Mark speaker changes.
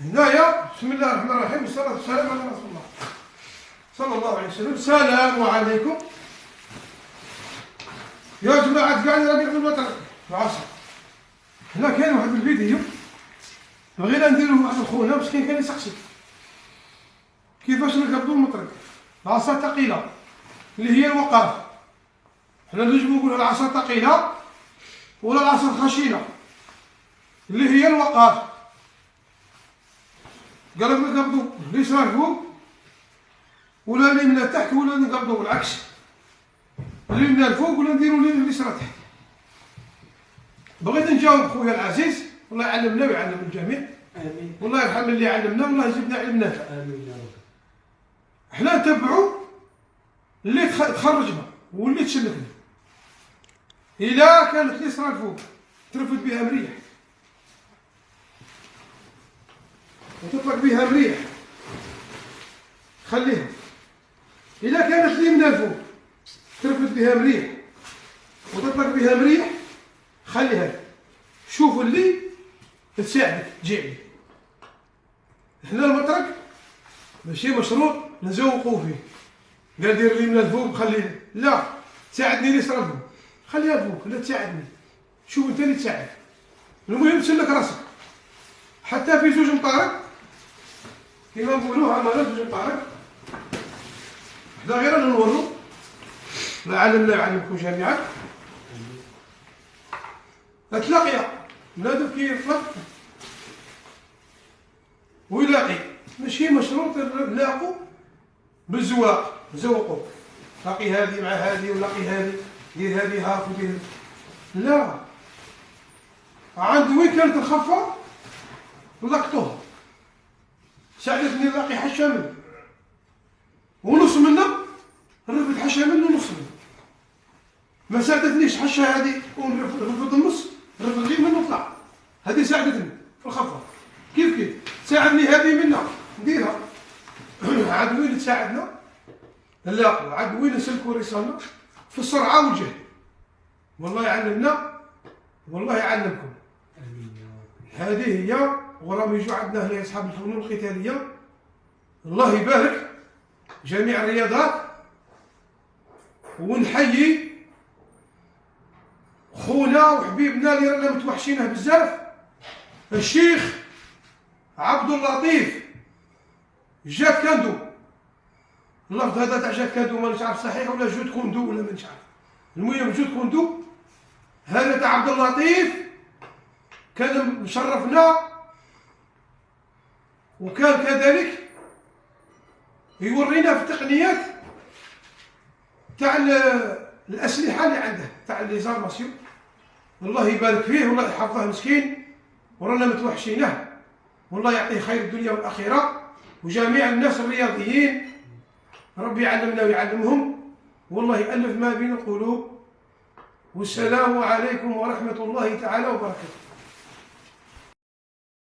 Speaker 1: هنايا بسم الله الرحمن الرحيم والصلاة والسلام على رسول الله صلى الله عليه وسلم. السلام عليكم يا جماعة كاع اللي راهم يعملوا المطر العصر. هنا كاين واحد الفيديو بغينا نديرو واحد خونا مسكين كان يسقسي كيفاش نركبوا المطرق. العصا ثقيلة اللي هي الوقاف، حنا نجمو نقولوا العصا ثقيلة ولا العصا الخشينة اللي هي الوقاف. قال لك نقبضوا اليسرى فوق ولا اليمنى تحت ولا نقبضوا بالعكس، اليمنى الفوق ولا نديروا اليسرى تحت. بغيت نجاوب خويا العزيز، الله يعلمنا ويعلم الجميع. امين. والله يرحم اللي علمنا والله يزيدنا علم نافع. امين يا رب. حنا نتبعوا اللي تخرجنا واللي تشلتنا. إلا كانت اليسرى الفوق ترفد بها مريح وتطلق بها مريح خليها. إلا كانت اليمنى الفوق ترفد بها مريح وتطلق بها مريح خليها. شوفوا اللي تساعدك تجيعي. هنا المطرق ماشي مشروط نزوقوا فيه، قال دير اليمنى الفوق خليها، لا تساعدني اليسرى الفوق خليها الفوق، لا تساعدني. شوف انت اللي تساعد، المهم تسلك راسك. حتى في زوج مطارق كيما نقولوها عمانا زوج مطارق، حنا غير نورو الله يعلمنا ويعلمكم جميعا. تلاقيا بنادم كيطلق ويلاقي، ماشي مشروط نلاقو بالزواق نزوقو، لاقي هذه مع هذه ولاقي هذه، دير هذه هاك ودير، لا عند وين كانت الخفة لقطوها. ساعدتني نلاقي حشة منه ونص منه نرفد حشة منه ونص منه. ما ساعدتنيش حشة هذه ونرفد النص، نرفد غير منه وطلع. هذه ساعدتني في الخفة. كيف ساعدني هذه منها نديرها. عاد وين تساعدنا؟ لا عاد وين نسلكوا رسالنا؟ في السرعة والجهد. والله يعلمنا والله يعلمكم. هذه هي. وراهم يجوا عندنا هنا اصحاب الفنون القتاليه، الله يبارك جميع الرياضات. ونحيي خونا وحبيبنا اللي رانا متوحشينه بزاف، الشيخ عبد اللطيف جات كاندو. اللفظ هذا تاع جات كاندو مانيش عارف صحيح ولا جود كوندو ولا مانيش عارف، المهم جود كوندو هذا تاع عبد اللطيف كان مشرفنا، وكان كذلك يورينا في التقنيات تاع الأسلحة اللي عنده تاع ليزارماسيون. الله يبارك فيه والله يحفظه مسكين، ورانا متوحشينه والله يعطيه خير الدنيا والآخرة. وجميع الناس الرياضيين ربي يعلمنا ويعلمهم، والله يألف ما بين القلوب. والسلام عليكم ورحمة الله تعالى وبركاته.